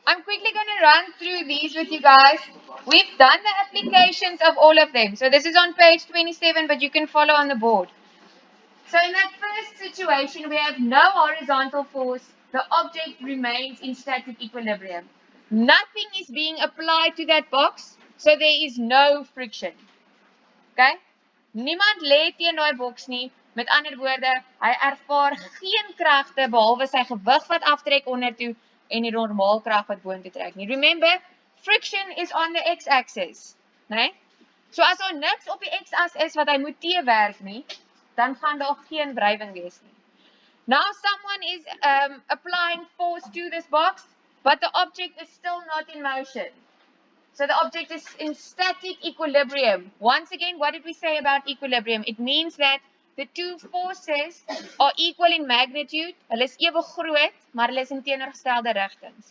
I'm quickly going to run through these with you guys. We've done the applications of all of them. So this is on page 27, but you can follow on the board. So in that first situation, we have no horizontal force. The object remains in static equilibrium. Nothing is being applied to that box, so there is no friction. Okay? Niemand lê teen daai boks nie. Met ander woorde, hy ervaar geen kragte behalwe sy gewig wat aftrek ondertoe en die normaal krag wat boontoe trek nie. Remember, friction is on the x-axis, né? So as daar niks op die x-as is wat hy moet teewerk nie, dan gaan daar geen wrywing wees nie. Now someone is applying force to this box, but the object is still not in motion. So the object is in static equilibrium. Once again, what did we say about equilibrium? It means that the two forces are equal in magnitude. Hulle is ewe groot, maar hulle is in teenoorgestelde rigtings.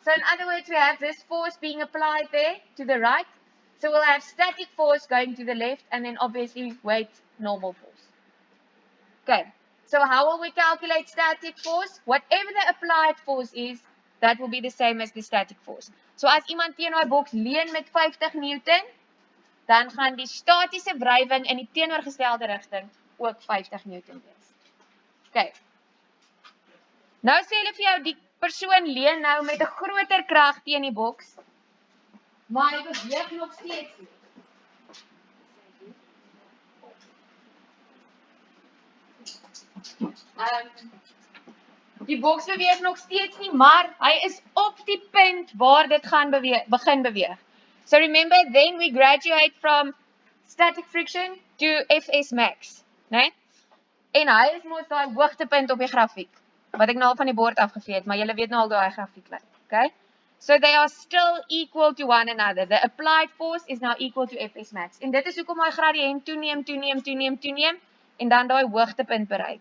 So in other words, we have this force being applied there to the right. So we'll have static force going to the left, and then obviously weight, normal force. Okay, so how will we calculate static force? Whatever the applied force is, that will be the same as the static force. So as iemand teen daai boks leun met 50 Newton, dan gaan die statiese wrywing in die teenoorgestelde rigting ook 50 Newton wees. Okay. Nou sê hulle vir jou die persoon leun nou met 'n groter krag teen die boks, maar hy beweeg nog steeds nie. Die boks beweeg nog steeds nie, maar hy is op die punt waar dit gaan begin beweeg. So remember, then we graduate from static friction to Fs max, né? En hy is mos daai hoogtepunt op die grafiek, wat ek nou al van die bord afgevee het, maar julle weet nou al hoe hy grafiek lyk, okay? So they are still equal to one another. The applied force is now equal to Fs max. En dit is hoekom hy gradiënt toeneem, en dan daai hoogtepunt bereik.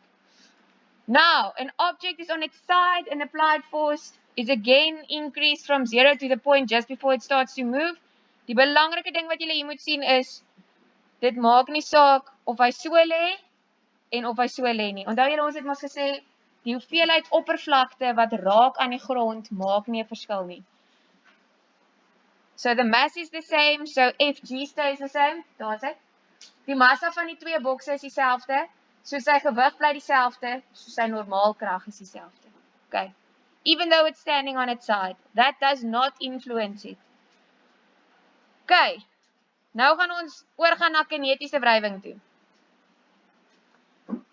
Now, an object is on its side, and applied force is again increased from 0 to the point just before it starts to move. Die belangrike ding wat julle hier moet sien is, dit maak nie saak of hy so lê en of hy so lê nie. Onthou julle ons het mos gesê, die hoeveelheid oppervlakte wat raak aan die grond maak nie 'n verskil nie. So the mass is the same, so Fg stays the same. Daar is dit. Die massa van die twee bokse is dieselfde. So sy gewig bly dieselfde, so sy normaal krag is dieselfde. Okay. Even though it's standing on its side, that does not influence it. Okay. Nou gaan ons oorgaan na kinetiese wrywing toe.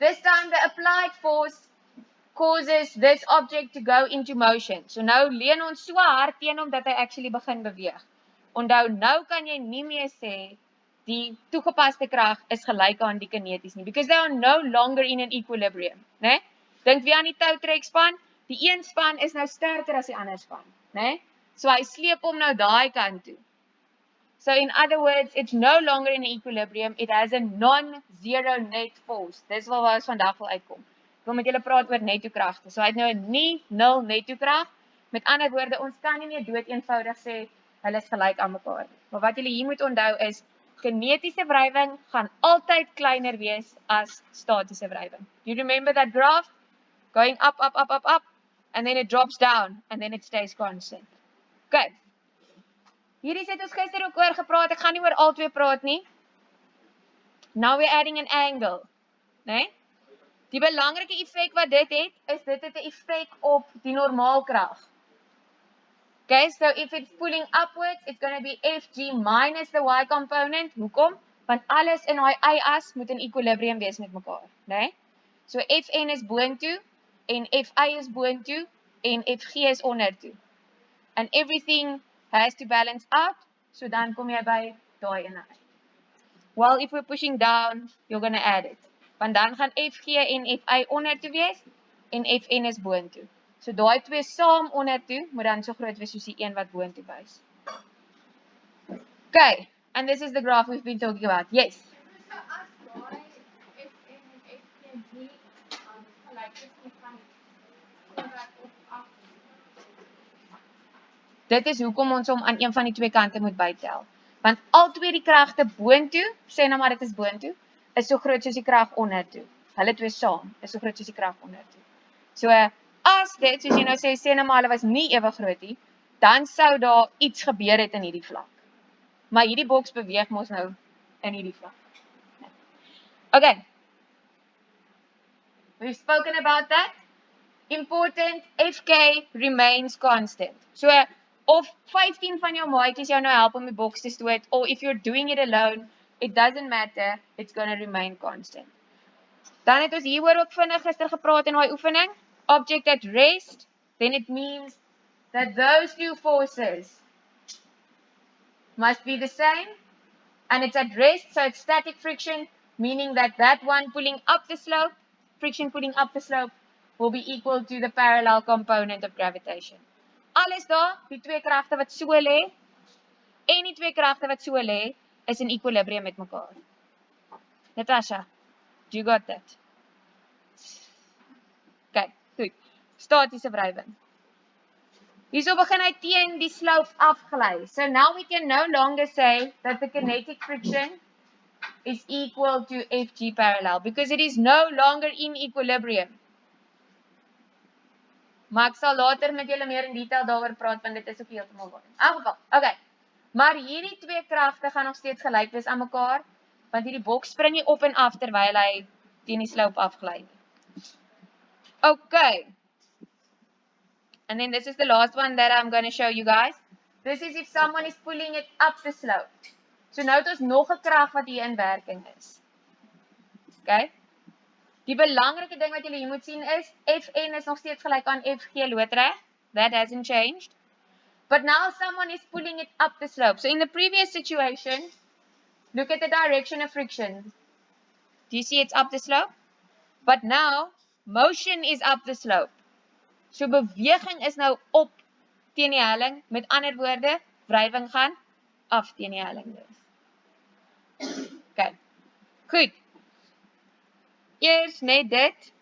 This time the applied force causes this object to go into motion. So nou leun ons so hard teen hom dat hy actually begin beweeg. Onthou, nou kan jy nie meer sê die toegepaste krag is gelyk aan die kineties nie, because they are no longer in an equilibrium, né? Dink weer aan die toutrekspan, die een span is nou sterker as die ander span, né? So hy sleep hom nou daai kant toe. So in other words, it's no longer in equilibrium, it has a non-zero net force. Dis waar ons vandag wil uitkom. Ek wil met julle praat oor netto kragte. So hy het nou 'n nie nul netto krag. Met ander woorde, ons kan nie meer dood eenvoudig sê hulle is gelyk aan mekaar nie. Maar wat julle hier moet onthou is, kinetiese wrywing gaan altyd kleiner wees as statiese wrywing. You remember that graph? Going up, and then it drops down, and then it stays constant. Okay. Hierdie het ons gister ook oor gepraat, ek gaan nie oor al twee praat nie. Now we're adding an angle, né? Die belangrike effek wat dit het, is dit het 'n effek op die normaalkrag. Okay, so if it's pulling upwards, it's going to be Fg minus the y component. Hoekom? Want alles in daai y-as moet in equilibrium wees met mekaar, né? So Fn is boontoe, en Fi is boontoe, en Fg is ondertoe. And everything has to balance out, so dan kom jy by daai ene uit. Well, if we're pushing down, you're going to add it. Want dan gaan Fg en Fi ondertoe wees, en Fn is boontoe. So daai twee saam ondertoe, moet dan so groot wees soos die een wat boontoe wys. Okay, and this is the graph we've been talking about. Yes? So as daai Fn en Fg gelyk is nie van af. Dit is hoekom ons hom aan een van die twee kante moet bytel. Want al twee die kragte boontoe, sê nou maar dit is boontoe, is so groot soos die krag ondertoe. Hulle twee saam is so groot soos die krag ondertoe. So as dit, soos jy nou sê nou maar hulle was nie ewe groot nie, dan sou daar iets gebeur het in hierdie vlak. Maar hierdie boks beweeg mos nou in hierdie vlak. Okay. We've spoken about that. Important, FK remains constant. So, of 15 van jou maatjies jou nou help om die boks te stoot, or if you're doing it alone, it doesn't matter, it's going to remain constant. Dan het ons hieroor ook vinnig gister gepraat in daai oefening. Object at rest, then it means that those two forces must be the same, and it's at rest, so it's static friction, meaning that that one pulling up the slope, friction pulling up the slope, will be equal to the parallel component of gravitation. Alles daar, die twee kragte wat so lê, en die twee kragte wat so lê, is in equilibrium met mekaar. Natasha, do you got that? Okay, goed. Statiese wrywing. Hierso begin hy teen die slope afglij. So now we can no longer say that the kinetic friction is equal to Fg parallel, because it is no longer in equilibrium. Maar ek sal later met julle meer in detail daaroor praat, want dit is ook heeltemal waar. In elk geval, okay. Maar hierdie twee kragte gaan nog steeds gelyk wees aan mekaar, want hierdie boks spring nie op en af terwyl hy teen die slope afglij nie. Okay. And then this is the last one that I'm going to show you guys. This is if someone is pulling it up the slope. So nou het ons nog 'n krag wat hier in werking is. Okay? Die belangrike ding wat julle hier moet sien is, Fn is nog steeds gelyk aan Fg loodreg. That hasn't changed. But now someone is pulling it up the slope. So in the previous situation, look at the direction of friction. Do you see it's up the slope? But now, motion is up the slope. So beweging is nou op teen die helling. Met ander woorde, wrywing gaan af teen die helling dus. Okay. Goed. Eers net dit.